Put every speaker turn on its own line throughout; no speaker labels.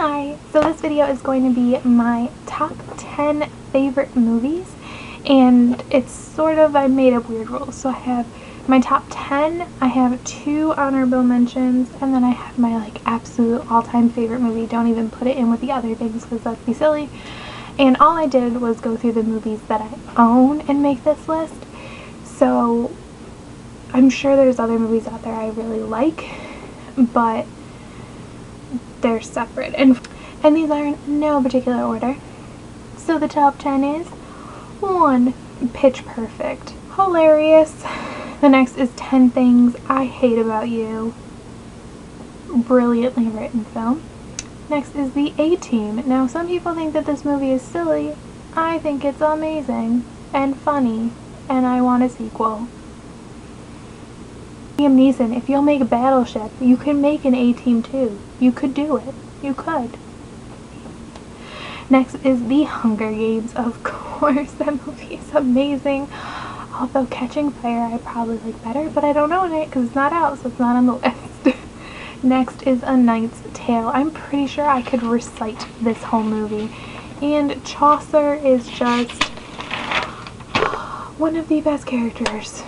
Hi! So this video is going to be my top 10 favorite movies, and it's sort of, I made up weird rules. So I have my top 10, I have 2 honorable mentions, and then I have my like absolute all-time favorite movie. Don't even put it in with the other things because that'd be silly. And all I did was go through the movies that I own and make this list. So I'm sure there's other movies out there I really like, but they're separate, and these are in no particular order. So the top 10 is 1. Pitch Perfect. Hilarious. The next is 10 Things I Hate About You. Brilliantly written film. Next is The A-Team. Now some people think that this movie is silly. I think it's amazing and funny, and I want a sequel. Liam Neeson, if you'll make a Battleship, you can make an A-Team too. You could do it. You could. Next is The Hunger Games, of course. That movie is amazing. Although Catching Fire I probably like better, but I don't own it because it's not out, so it's not on the list. Next is A Knight's Tale. I'm pretty sure I could recite this whole movie. And Chaucer is just one of the best characters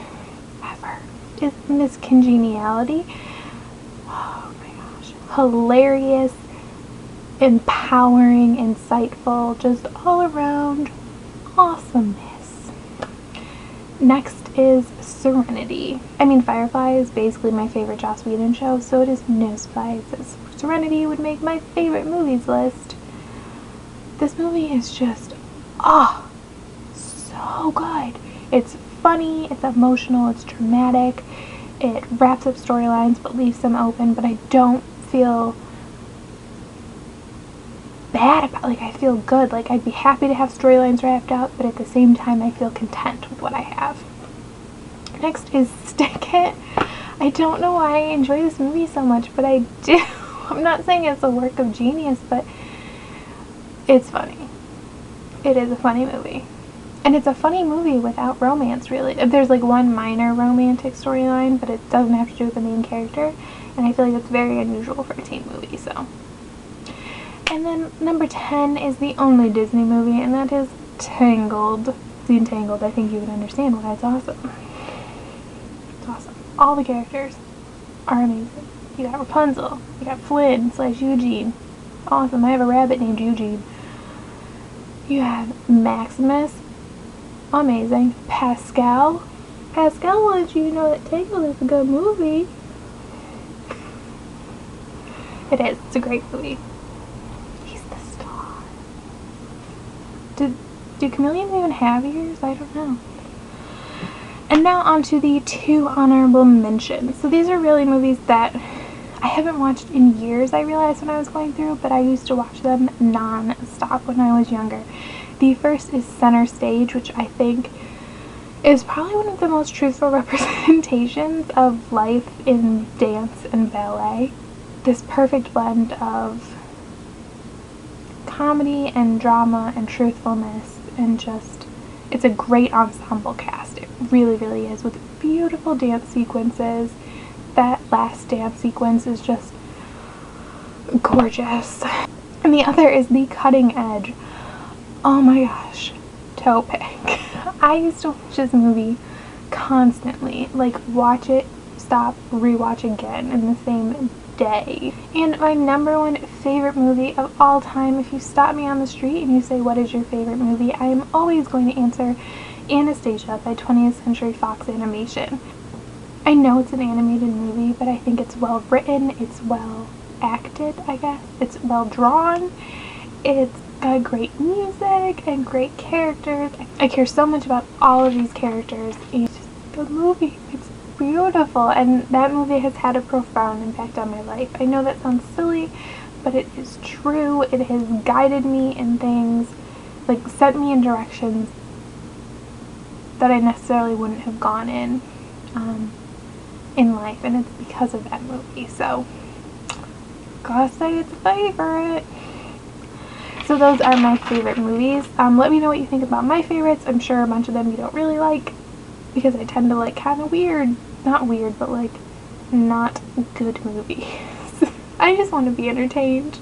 ever. Is Miss Congeniality. Oh my gosh. Hilarious, empowering, insightful, just all around awesomeness. Next is Serenity. I mean, Firefly is basically my favorite Joss Whedon show, so it is no surprise that Serenity would make my favorite movies list. This movie is just, so good. It's funny, it's emotional, it's dramatic, it wraps up storylines but leaves them open, but I don't feel bad about it. Like, I feel good. Like, I'd be happy to have storylines wrapped up, but at the same time I feel content with what I have. Next is Stick It. I don't know why I enjoy this movie so much, but I do. I'm not saying it's a work of genius, but it's funny. It is a funny movie. And it's a funny movie without romance, really. There's like one minor romantic storyline, but it doesn't have to do with the main character. And I feel like that's very unusual for a teen movie, so. And then number 10 is the only Disney movie, and that is Tangled. Seen Tangled, I think you would understand why it's awesome. It's awesome. All the characters are amazing. You got Rapunzel, you got Flynn / Eugene. Awesome. I have a rabbit named Eugene. You have Maximus. Amazing. Pascal wants you to know that Tangled is a good movie. It is. It's a great movie. He's the star. Do chameleons even have ears? I don't know. And now on to the 2 honorable mentions. So these are really movies that I haven't watched in years, I realized when I was going through, but I used to watch them non-stop when I was younger. The first is Center Stage, which I think is probably one of the most truthful representations of life in dance and ballet. This perfect blend of comedy and drama and truthfulness, and just, it's a great ensemble cast. It really, really is, with beautiful dance sequences. That last dance sequence is just gorgeous. And the other is The Cutting Edge. Oh my gosh, toe pick. I used to watch this movie constantly, like watch it, stop, rewatch again in the same day. And my number 1 favorite movie of all time, if you stop me on the street and you say what is your favorite movie, I am always going to answer Anastasia by 20th Century Fox Animation. I know it's an animated movie, but I think it's well written, it's well acted, I guess, it's well drawn, it's got great music and great characters. I care so much about all of these characters. It's just a good movie. It's beautiful, and that movie has had a profound impact on my life. I know that sounds silly, but it is true. It has guided me in things, like sent me in directions that I necessarily wouldn't have gone in life, and it's because of that movie. So, gotta say it's a favorite. So those are my favorite movies. Let me know what you think about my favorites. I'm sure a bunch of them you don't really like, because I tend to like kind of weird, not weird, but like not good movies. I just want to be entertained.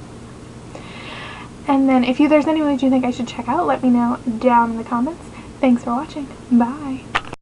And then if there's any movies you think I should check out, let me know down in the comments. Thanks for watching. Bye.